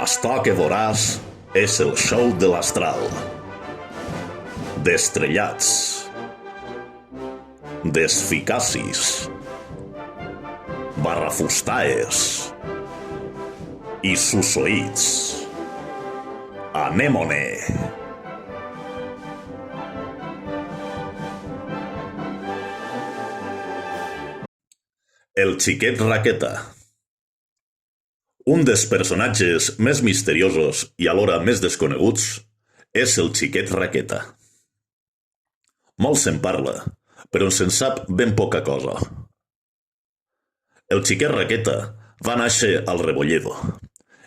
Açò que veuràs és el show de l'astral. D'estrellats, d'esficacis, barrafustaes i sussoïts. Anem-on-hi! El xiquet Raqueta. Un dels personatges més misteriosos i alhora més desconeguts és el xiquet Raqueta. Molt se'n parla, però se'n sap ben poca cosa. El xiquet Raqueta va néixer al Rebolledo,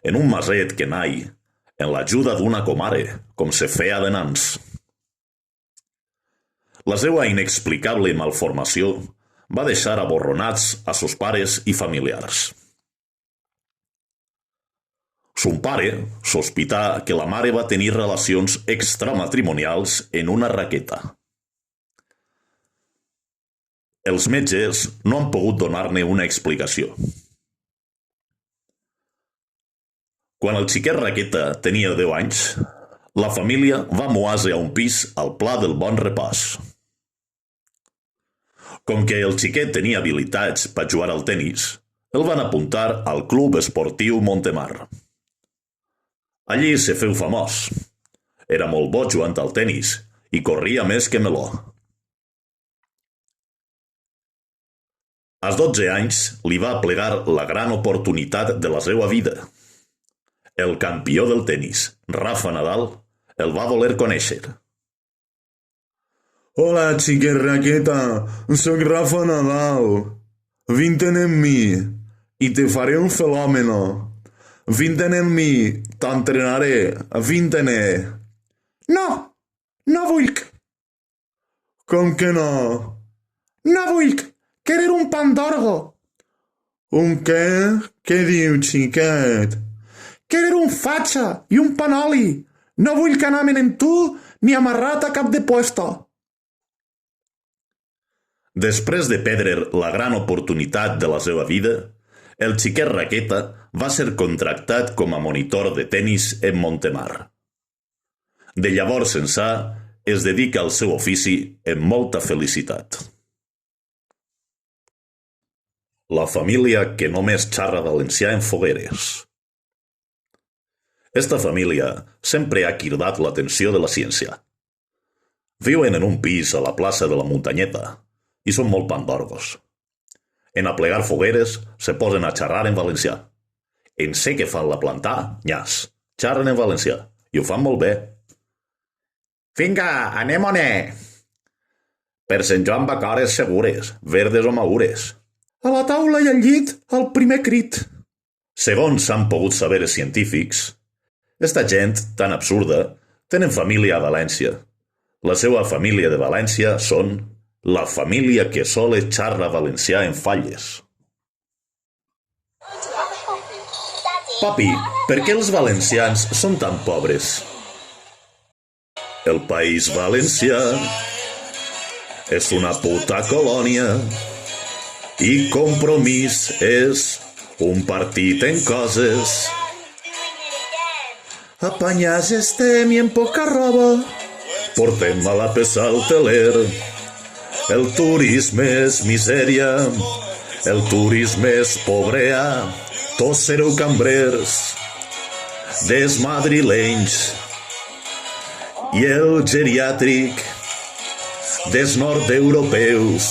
en un maset que nai en l'ajuda d'una comare, com se feia de nans. La seva inexplicable malformació va deixar aborronats a sos pares i familiars. Son pare sospità que la mare va tenir relacions extramatrimonials en una raqueta. Els metges no han pogut donar-ne una explicació. Quan el xiquet Raqueta tenia 10 anys, la família va mudar-se a un pis al Pla del Bon Repàs. Com que el xiquet tenia habilitats per jugar al tenis, el van apuntar al Club Esportiu Montemar. Allí se feu famós. Era molt bo jugant al tenis i corria més que meló. Als 12 anys li va plegar la gran oportunitat de la seva vida. El campió del tenis, Rafa Nadal, el va voler conèixer. Hola, xiquet Raqueta, soc Rafa Nadal. Vine en mi i te faré un fenòmeno. Vine en mi, t'entrenaré, vine. No, no vull. Com que no? No vull, que era un pan d'orgo. Un què? Què diu, xiquet? Que era un fatxa i un panoli. No vull que anamen en tu ni amarrat a cap de puesto. Després de perdre la gran oportunitat de la seva vida, el xiquet Raqueta va ser contractat com a monitor de tenis en Montemar. De llavors ençà es dedica al seu ofici amb molta felicitat. La família que només xarra valencià en fogueres. Esta família sempre ha cridat l'atenció de la ciència. Viuen en un pis a la plaça de la Muntanyeta i són molt pandorgos. En aplegar fogueres se posen a xerrar en valencià. En sé que fan la plantà, nyàs, xerren en valencià i ho fan molt bé. Vinga, anem-on-hi! Per Sant Joan bacores segures, verdes o madures. A la taula i al llit, el primer crit. Segons s'han pogut saber els científics, esta gent tan absurda tenen família a València. La seva família de València són la família que sola xarra valencià en falles. Papi, per què els valencians són tan pobres? El País Valencià és una puta colònia i Compromís és un partit en coses. Apanyats estem i en poca roba. Portem a la peça al teler. El turisme és misèria, el turisme és pobrea, tots sereu cambrers, des madrilenys, i el geriàtric, des nord-europeus,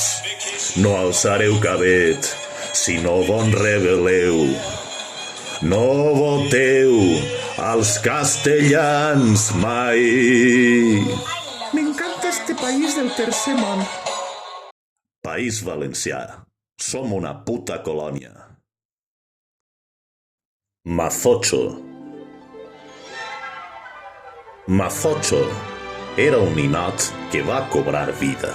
no alçareu cabet, si no bon rebel·leu. No voteu als castellans mai. M'encanta este país del tercer món. País Valencià, som una puta colònia. Mazocho. Mazocho era un ninot que va cobrar vida.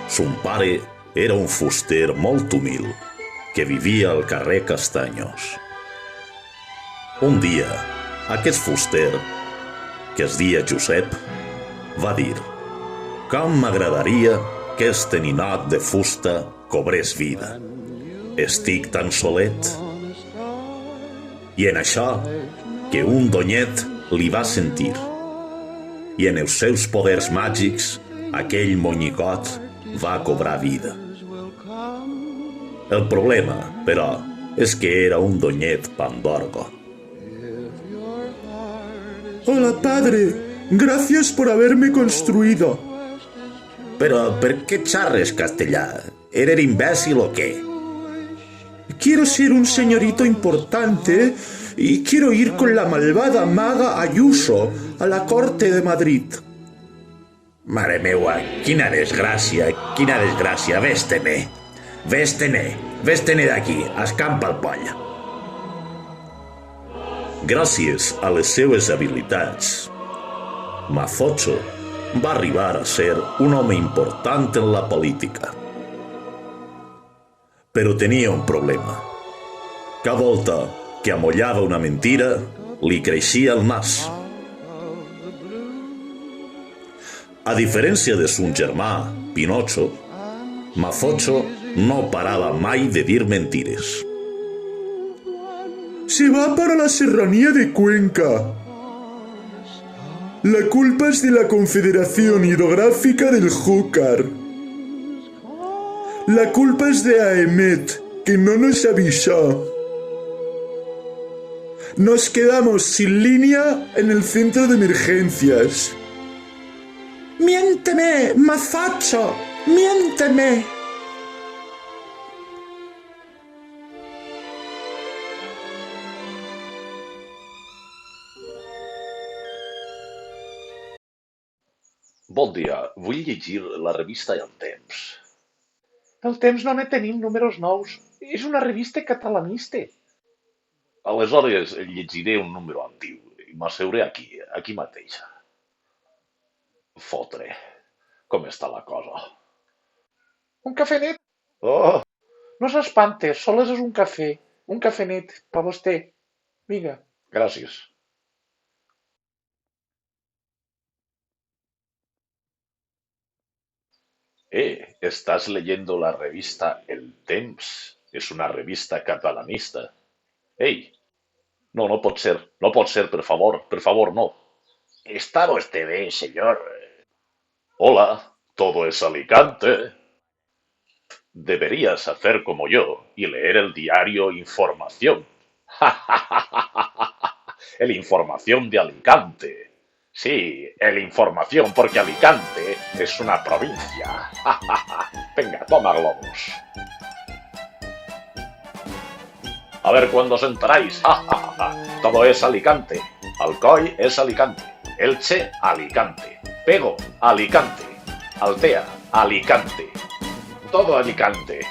Son pare era un fuster molt humil que vivia al carrer Castanyos. Un dia, aquest fuster, que es dia Josep, va dir: «Com m'agradaria que este ninot de fusta cobrés vida. Estic tan solet». I en això que un donyet li va sentir. I en els seus poders màgics aquell monyicot va cobrar vida. El problema, però, és que era un donyet pandorgo. Hola, padre. Gracias por haberme construido. Però per què xarres castellà? Eres imbècil o què? Quiero ser un señorito importante y quiero ir con la malvada maga Ayuso a la corte de Madrid. Mare meua, quina desgràcia, vés-te-ne. Vés-te-ne d'aquí, escampa el poll. Gràcies a les seues habilitats, Mazocho va arribar a ser un home important en la política. Però tenia un problema. Cada volta que amollava una mentira, li creixia el nas. A diferència de son germà, Pinocho, Mazocho no parava mai de dir mentires. Se va para la serranía de Cuenca. La culpa es de la Confederación Hidrográfica del Júcar. La culpa es de AEMET, que no nos avisó. Nos quedamos sin línea en el centro de emergencias. ¡Miénteme, Mazocho! ¡Miénteme! Bon dia, vull llegir la revista El Temps. El Temps no ne tenim números nous. És una revista catalanista. Aleshores llegiré un número antiu i m'asseuré aquí mateix. Fotre, com està la cosa? Un cafenet? Oh, No s'espante, sols és un cafè. Un cafenet, per vostè. Vinga. gràcies. ¿Estás leyendo la revista El Temps? Es una revista catalanista. No pot ser, per favor, no. ¿Está usted bien, señor? Hola, todo es Alicante. Deberías hacer como yo y leer el diario Información. El Información de Alicante. Sí, el Información, porque Alicante es una provincia. Venga, toma globos. A ver cuándo os enteráis. Todo es Alicante. Alcoy es Alicante. Elche, Alicante. Pego, Alicante. Altea, Alicante. Todo Alicante.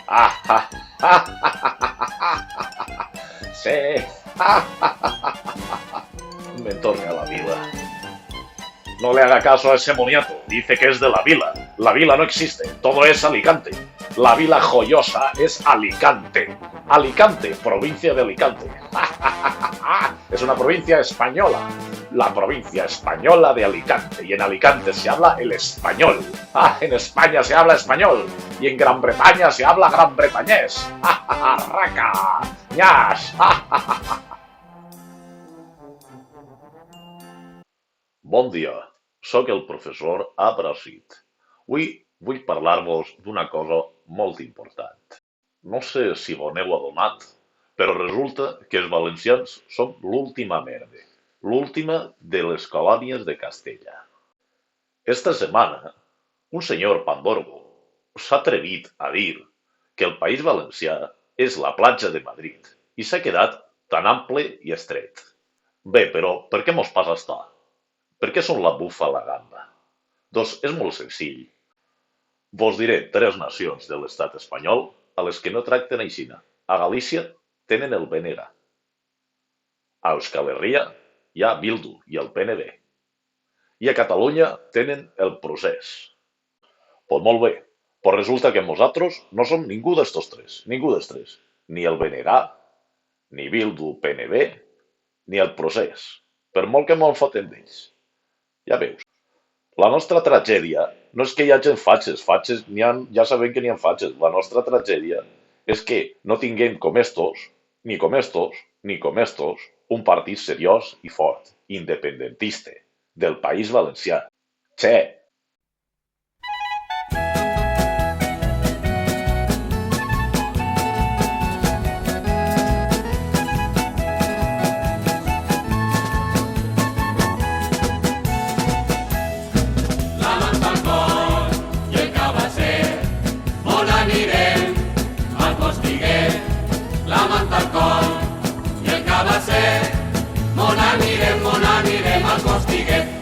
Sí. Me torne a la vila. No le haga caso a ese moniato. Dice que es de la vila. La vila no existe. Todo es Alicante. La vila joyosa es Alicante. Alicante, provincia de Alicante. Es una provincia española. La provincia española de Alicante. Y en Alicante se habla el español. En España se habla español. Y en Gran Bretaña se habla gran bretañés. Raca. Ñas. Bon dia, sóc el professor Abrasit. Avui vull parlar-vos d'una cosa molt important. No sé si vos n'heu adonat, però resulta que els valencians som l'última merda, l'última de les colònies de Castella. Esta setmana, un senyor pandorgo s'ha atrevit a dir que el País Valencià és la platja de Madrid i s'ha quedat tan ample i estret. Bé, però per què mos passa això? Per què són la bufa a la gamba? Doncs és molt senzill. Vos diré 3 nacions de l'estat espanyol a les que no tracten aixina. A Galícia tenen el BNG. A Euskal Herria hi ha Bildu i el PNB. I a Catalunya tenen el Procés. Pues molt bé, però resulta que nosaltres no som ningú d'estos 3, ningú dels 3. Ni el BNG, ni Bildu, PNB, ni el Procés. Per molt que me'n foten d'ells. Ja veus, la nostra tragèdia no és que hi hagi fatxes, ja sabem que n'hi ha fatxes. La nostra tragèdia és que no tinguem com estos, ni com estos, ni com estos, Un partit seriós i fort, independentista, del País Valencià. Che, la manta al coll i el cabasser, on anirem?